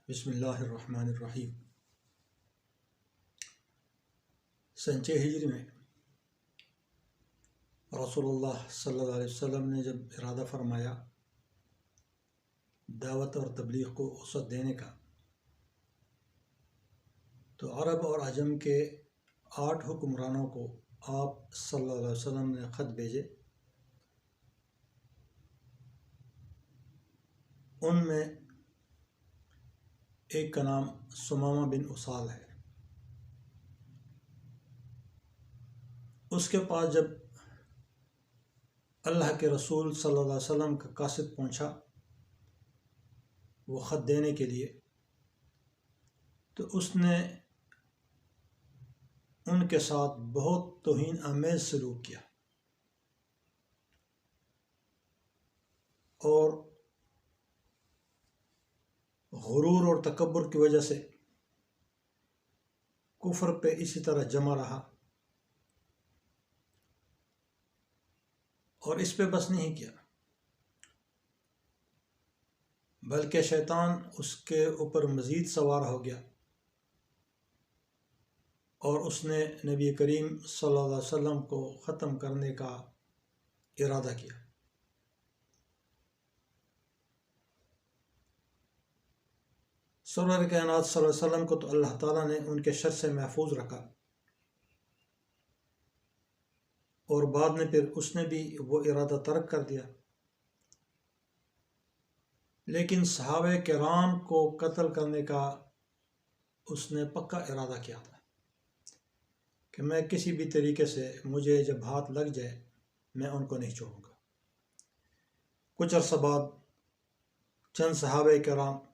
بسم اللہ الرحمن الرحیم۔ سن 6 ہجری میں رسول اللہ صلی اللہ علیہ وسلم نے جب ارادہ فرمایا دعوت اور تبلیغ کو وسعت دینے کا، تو عرب اور عجم کے 8 حکمرانوں کو آپ صلی اللہ علیہ وسلم نے خط بھیجے۔ ان میں ایک کا نام ثمامہ بن اسال ہے۔ اس کے پاس جب اللہ کے رسول صلی اللہ علیہ وسلم کا قاصد پہنچا وہ خط دینے کے لیے، تو اس نے ان کے ساتھ بہت توہین آمیز سلوک کیا اور غرور اور تکبر کی وجہ سے کفر پہ اسی طرح جمع رہا، اور اس پہ بس نہیں کیا بلکہ شیطان اس کے اوپر مزید سوار ہو گیا اور اس نے نبی کریم صلی اللہ علیہ وسلم کو ختم کرنے کا ارادہ کیا۔ سرور کائنات صلی اللہ علیہ وسلم کو تو اللہ تعالیٰ نے ان کے شر سے محفوظ رکھا، اور بعد میں پھر اس نے بھی وہ ارادہ ترک کر دیا، لیکن صحابہ کرام کو قتل کرنے کا اس نے پکا ارادہ کیا تھا کہ میں کسی بھی طریقے سے مجھے جب ہاتھ لگ جائے میں ان کو نہیں چھوڑوں گا۔ کچھ عرصہ بعد چند صحابہ کرام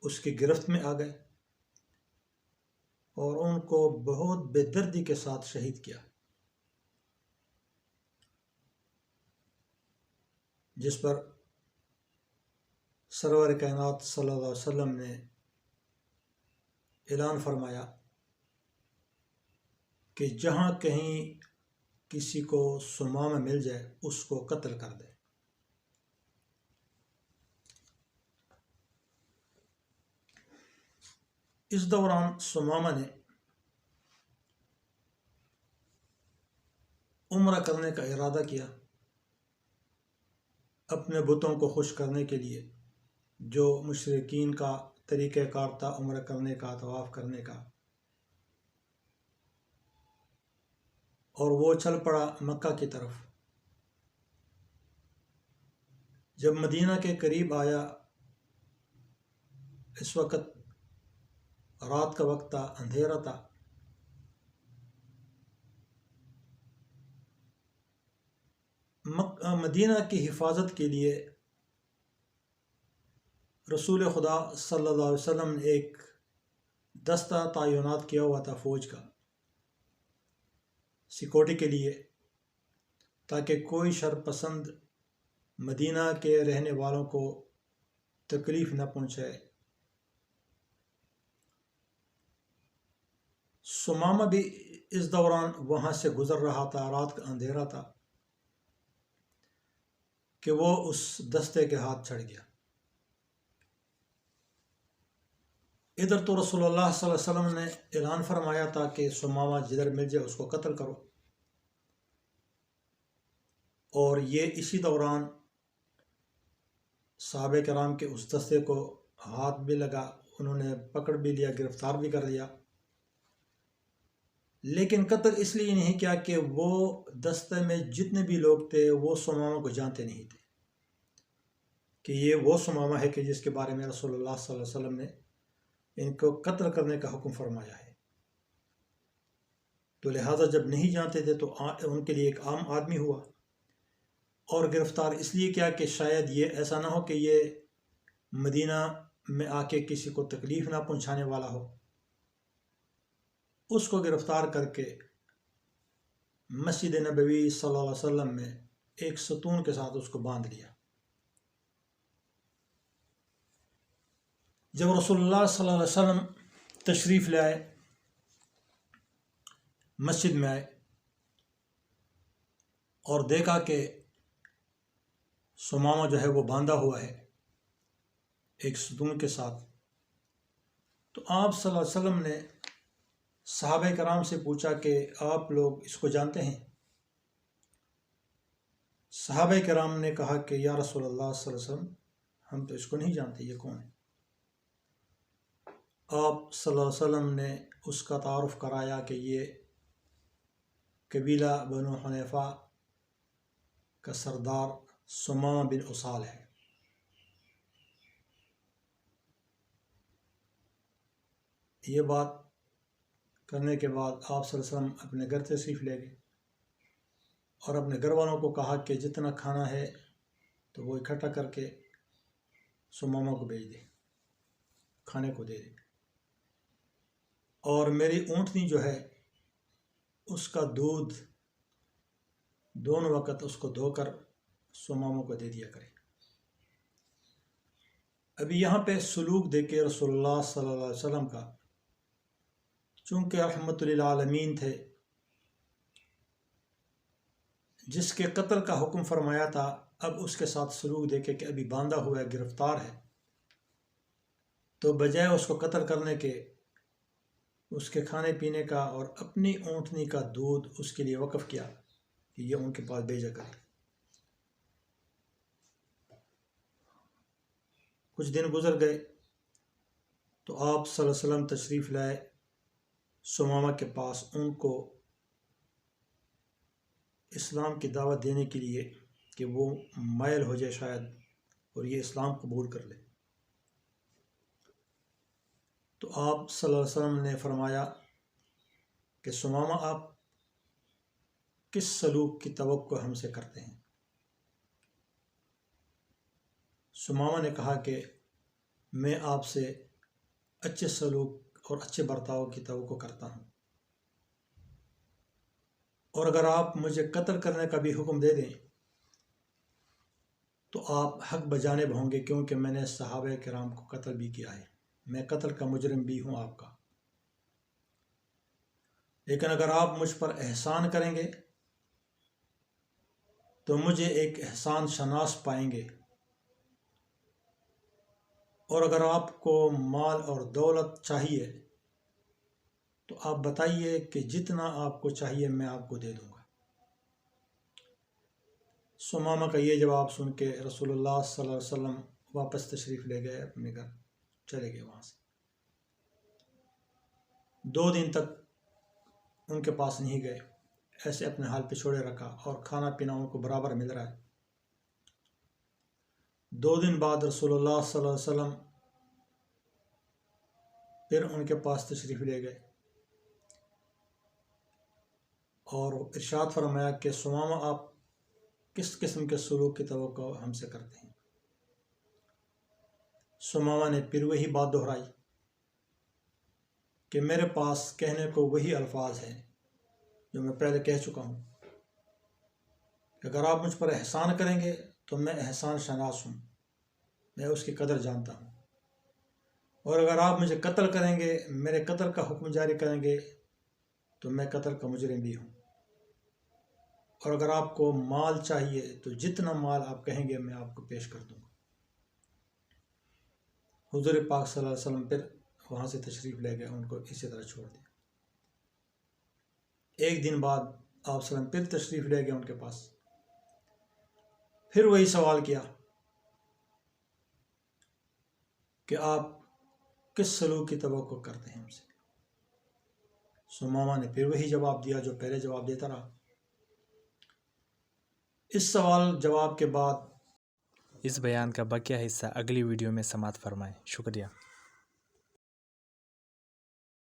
اس کی گرفت میں آ گئے اور ان کو بہت بے دردی کے ساتھ شہید کیا، جس پر سرور کائنات صلی اللہ علیہ وسلم نے اعلان فرمایا کہ جہاں کہیں کسی کو ثمامہ مل جائے اس کو قتل کر دے۔ اس دوران ثمامہ نے عمرہ کرنے کا ارادہ کیا اپنے بتوں کو خوش کرنے کے لیے، جو مشرکین کا طریقہ کار تھا عمرہ کرنے کا، طواف کرنے کا، اور وہ چل پڑا مکہ کی طرف۔ جب مدینہ کے قریب آیا، اس وقت رات کا وقت تھا، اندھیرا تھا، مدینہ کی حفاظت کے لیے رسول خدا صلی اللہ علیہ وسلم نے ایک دستہ تعینات کیا ہوا تھا فوج کا سیکورٹی کے لیے، تاکہ کوئی شر پسند مدینہ کے رہنے والوں کو تکلیف نہ پہنچائے۔ ثمامہ بھی اس دوران وہاں سے گزر رہا تھا، رات کا اندھیرا تھا، کہ وہ اس دستے کے ہاتھ چڑھ گیا۔ ادھر تو رسول اللہ صلی اللہ علیہ وسلم نے اعلان فرمایا تھا کہ ثمامہ جدھر مل جائے اس کو قتل کرو، اور یہ اسی دوران صحابہ کرام کے اس دستے کو ہاتھ بھی لگا، انہوں نے پکڑ بھی لیا، گرفتار بھی کر لیا، لیکن قتل اس لیے نہیں کیا کہ وہ دستے میں جتنے بھی لوگ تھے وہ ثمامہ کو جانتے نہیں تھے کہ یہ وہ ثمامہ ہے کہ جس کے بارے میں رسول اللہ صلی اللہ علیہ وسلم نے ان کو قتل کرنے کا حکم فرمایا ہے۔ تو لہٰذا جب نہیں جانتے تھے تو ان کے لیے ایک عام آدمی ہوا، اور گرفتار اس لیے کیا کہ شاید یہ ایسا نہ ہو کہ یہ مدینہ میں آ کے کسی کو تکلیف نہ پہنچانے والا ہو۔ اس کو گرفتار کر کے مسجد نبوی صلی اللہ علیہ وسلم میں ایک ستون کے ساتھ اس کو باندھ لیا۔ جب رسول اللہ صلی اللہ علیہ وسلم تشریف لے آئے، مسجد میں آئے اور دیکھا کہ ثمامہ جو ہے وہ باندھا ہوا ہے، ایک ستون کے ساتھ۔ تو آپ صلی اللہ علیہ وسلم نے صحابہ کرام سے پوچھا کہ آپ لوگ اس کو جانتے ہیں؟ صحابہ کرام نے کہا کہ یا رسول اللہ صلی اللہ علیہ وسلم، ہم تو اس کو نہیں جانتے، یہ کون ہے؟ آپ صلی اللہ علیہ وسلم نے اس کا تعارف کرایا کہ یہ قبیلہ بنو حنیفہ کا سردار ثمامہ بن اسال ہے۔ یہ بات کرنے کے بعد آپ صلی اللہ علیہ وسلم اپنے گھر تشریف لے گئے اور اپنے گھر والوں کو کہا کہ جتنا کھانا ہے تو وہ اکٹھا کر کے ثمامہ کو بھیج دے، کھانے کو دے دے، اور میری اونٹنی جو ہے اس کا دودھ دونوں وقت اس کو دھو کر ثمامہ کو دے دیا کرے۔ ابھی یہاں پہ سلوک دیکھے رسول اللہ صلی اللہ علیہ وسلم کا، چونکہ رحمت للعالمین تھے، جس کے قتل کا حکم فرمایا تھا، اب اس کے ساتھ سلوک دیکھے کہ ابھی باندھا ہوا ہے، گرفتار ہے، تو بجائے اس کو قتل کرنے کے اس کے کھانے پینے کا اور اپنی اونٹنی کا دودھ اس کے لیے وقف کیا کہ یہ ان کے پاس بھیجا کرے۔ کچھ دن گزر گئے تو آپ صلی اللہ علیہ وسلم تشریف لائے ثمامہ کے پاس، ان کو اسلام کی دعوت دینے کے لیے کہ وہ مائل ہو جائے شاید اور یہ اسلام قبول کر لے۔ تو آپ صلی اللہ علیہ وسلم نے فرمایا کہ ثمامہ، آپ کس سلوک کی توقع ہم سے کرتے ہیں؟ ثمامہ نے کہا کہ میں آپ سے اچھے سلوک اور اچھے برتاؤ کی توقع کرتا ہوں، اور اگر آپ مجھے قتل کرنے کا بھی حکم دے دیں تو آپ حق بجانب ہوں گے، کیونکہ میں نے صحابہ کرام کو قتل بھی کیا ہے، میں قتل کا مجرم بھی ہوں آپ کا۔ لیکن اگر آپ مجھ پر احسان کریں گے تو مجھے ایک احسان شناس پائیں گے، اور اگر آپ کو مال اور دولت چاہیے تو آپ بتائیے کہ جتنا آپ کو چاہیے میں آپ کو دے دوں گا۔ ثمامہ کا یہ جواب سن کے رسول اللہ صلی اللہ علیہ وسلم واپس تشریف لے گئے، اپنے گھر چلے گئے۔ وہاں سے 2 دن تک ان کے پاس نہیں گئے، ایسے اپنے حال پہ چھوڑے رکھا، اور کھانا پینا ان کو برابر مل رہا ہے۔ 2 دن بعد رسول اللہ صلی اللہ علیہ وسلم پھر ان کے پاس تشریف لے گئے اور ارشاد فرمایا کہ ثمامہ، آپ کس قسم کے سلوک کی توقع ہم سے کرتے ہیں؟ ثمامہ نے پھر وہی بات دہرائی کہ میرے پاس کہنے کو وہی الفاظ ہیں جو میں پہلے کہہ چکا ہوں کہ اگر آپ مجھ پر احسان کریں گے تو میں احسان شناس ہوں، میں اس کی قدر جانتا ہوں، اور اگر آپ مجھے قتل کریں گے، میرے قتل کا حکم جاری کریں گے، تو میں قتل کا مجرم بھی ہوں، اور اگر آپ کو مال چاہیے تو جتنا مال آپ کہیں گے میں آپ کو پیش کر دوں گا۔ حضور پاک صلی اللہ علیہ وسلم پھر وہاں سے تشریف لے گئے، ان کو اسی طرح چھوڑ دیا۔ 1 دن بعد آپ صلی اللہ علیہ وسلم پھر تشریف لے گئے ان کے پاس، پھر وہی سوال کیا کہ آپ کس سلوک کی توقع کرتے ہیں ہم سے؟ ثمامہ نے پھر وہی جواب دیا جو پہلے جواب دیتا رہا۔ اس سوال جواب کے بعد اس بیان کا بقیہ حصہ اگلی ویڈیو میں سماعت فرمائیں۔ شکریہ۔